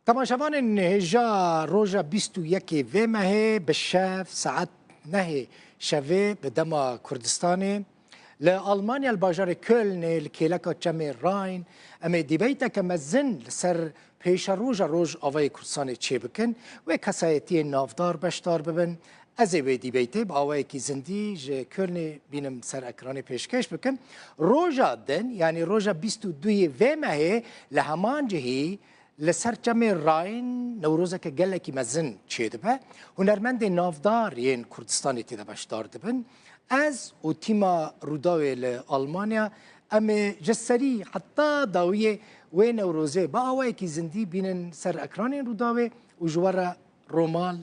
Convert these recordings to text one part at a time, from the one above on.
تماشاوان هجا روژا 21 و ماه بشاف ساعت نه شوه به دما کردستان لألمانيا الباجار كولن الكيلكا تشامي راين أما ديبيتا كمزن لسر پیش روژ آوای کردستان چه بکن و کسایتی نافدار بشتار ببن از وی دیبیته با آوای کی زندی ج کلن بینم سر اکران پیشکش بکن روژا دن یعنی روژا 22 و ماه لهمان جهی لسر چم راین نوروزه که گله کی مزن چه دبه هنرمند نافدار ین کردستان تیده بشتار دبن از او تیما روداوی لآلمانیا اما جسری حتی داویه و نوروزه با آوای کی زندی بینن سر اکران روداوی و جوار رومال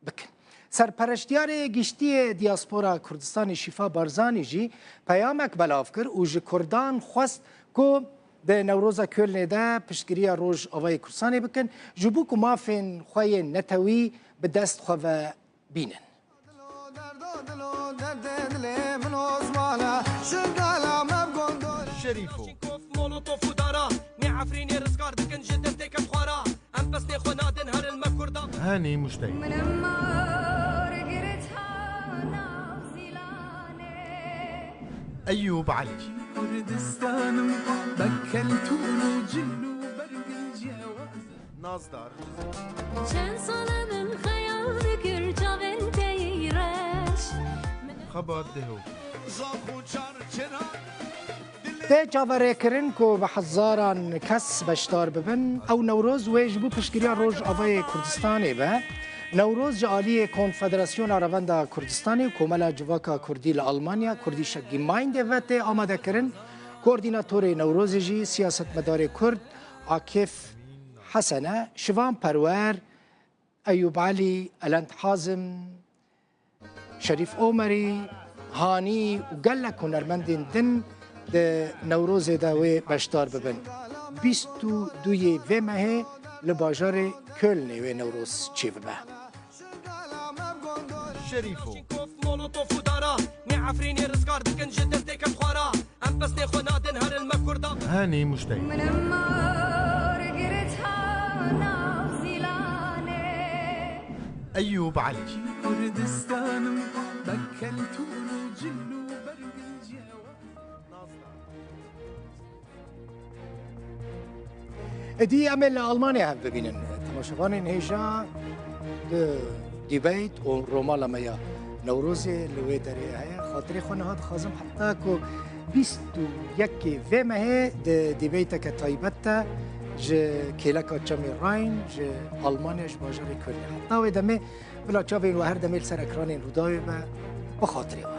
بکن سرپرشتیار گشتی دیاسپورا کردستان شفا بارزانی جی پیامک بلاف کر و جی کردان خواست که ده نوروزا کلنه ده پشتگیری روژ آوای کردستانی بکن جبو که مافین خواه نتوی به دست خواه بینن شريفو هاني مشتاق أيوب علي كردستانم بكلت ولوجلو برقل جواز نازدار چند ساله من خیال بکر جاون تیرش خبر دهو زاخو چار چرا ده جاوره کرن که به هزاران کس بشتار ببن او نوروز ویج بو پشتگیری روژ آوای کردستانی به نوروز جالی کنفدراسیون روند کردستانی و کومل جواکا کردی لآلمانیا کردی شگی مایند وقت آماده کرن کوردیناتور نوروز جی سیاست مدار کرد عاکف حسنه شوان پرور ایوب علی الانت حازم شریف عمری هانی و گلک هنرمندین دن ده نوروز داوی بشتار ببن 22 و ماه لباجار کلن و نوروز چی ببه شريفو هاني مشتاق أيوب علي كردستانم بكلت ولوجلو برقل جواز دي عمل ألمانيا هم ببینن تماشاوان هیجا دیبیت و روما لمایا نوروز لوی داری های خاطر خونه هات خازم حتی که 21 و ماه دیبیت که تایبت ج کلکا چمی راین ج آلمانیش باجر کلی حتی و دمه بلا چاوین و هر دمیل سر اکران رودای و بخاطری